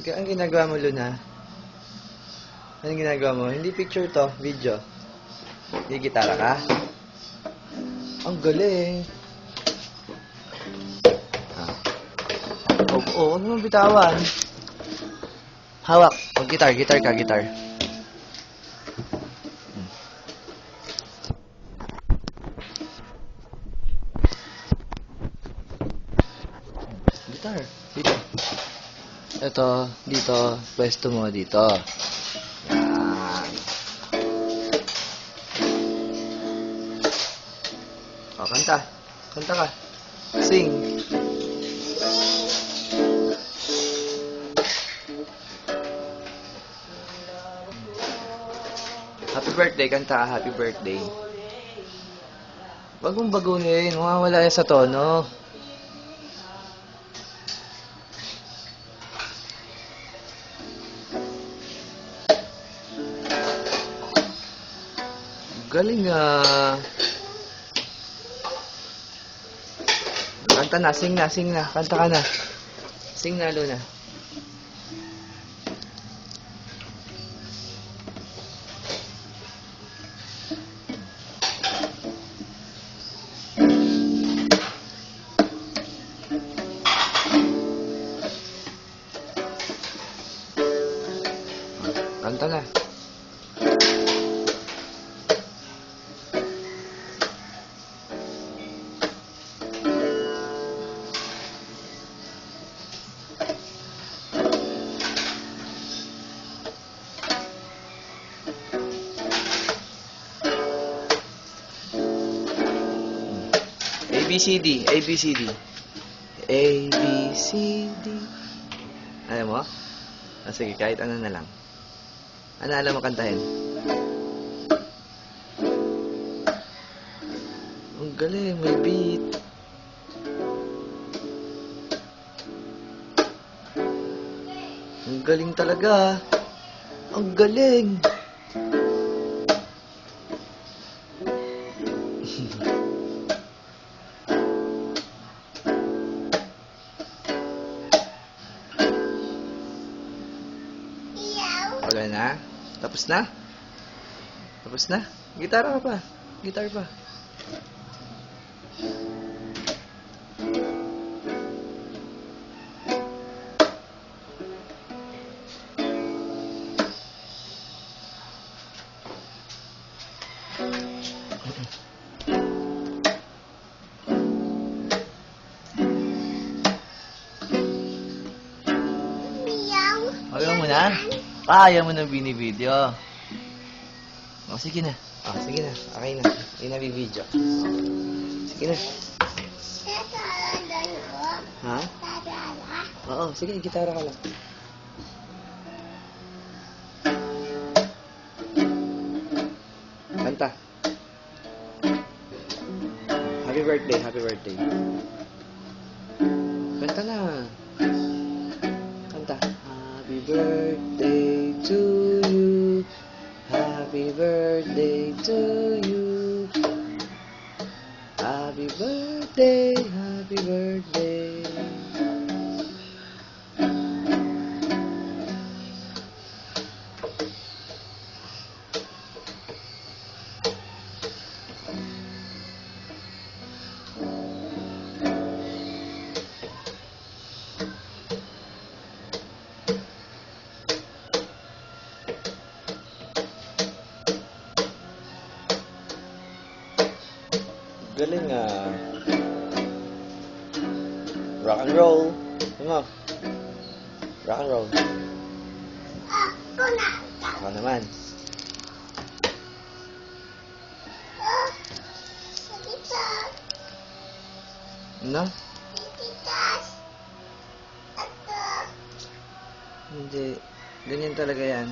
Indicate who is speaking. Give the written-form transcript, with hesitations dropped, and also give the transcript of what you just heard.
Speaker 1: Ang ginagawa mo, Luna? Anong ginagawa mo? Hindi picture to, video. Hindi gitara ka? Ang galing. Oo, huwag mo bitawan. Hawak. Mag-gitar, gitar ka, gitar. Gitar. Dito. Ito, dito. Pwesto mo dito. Yan. O, kanta. Kanta ka. Sing. Happy birthday, kanta. Happy birthday. Wag mong baguhin. Mawawala yan sa tono. Galing ah. Kanta na, sing na, sing na. Kanta ka na. Sing na, Luna. Kanta na. ABCD, ABCD. ABCD. Alam mo? Sige, kahit ano na lang. Ano alam mo kantahin? Ang galing, may beat. Ang galing talaga. Ang galing. Wala na? Tapos na? Tapos na? Gitara ka pa. Gitar pa. Ayaw mo na? Ayaw mo ng binibideo. O, sige na. O, sige na. Okay na. Hindi na bibideo. Sige na. Ha? Oo, sige. Gitara ka lang. Kanta. Happy birthday. Happy birthday. Kanta na. Kanta. Happy birthday to you. Happy birthday to you. Happy birthday, happy birthday. Galing ah. Rock and roll. Ano? Rock and roll. Ako naman. Ano? Hindi. Ganyan talaga yan.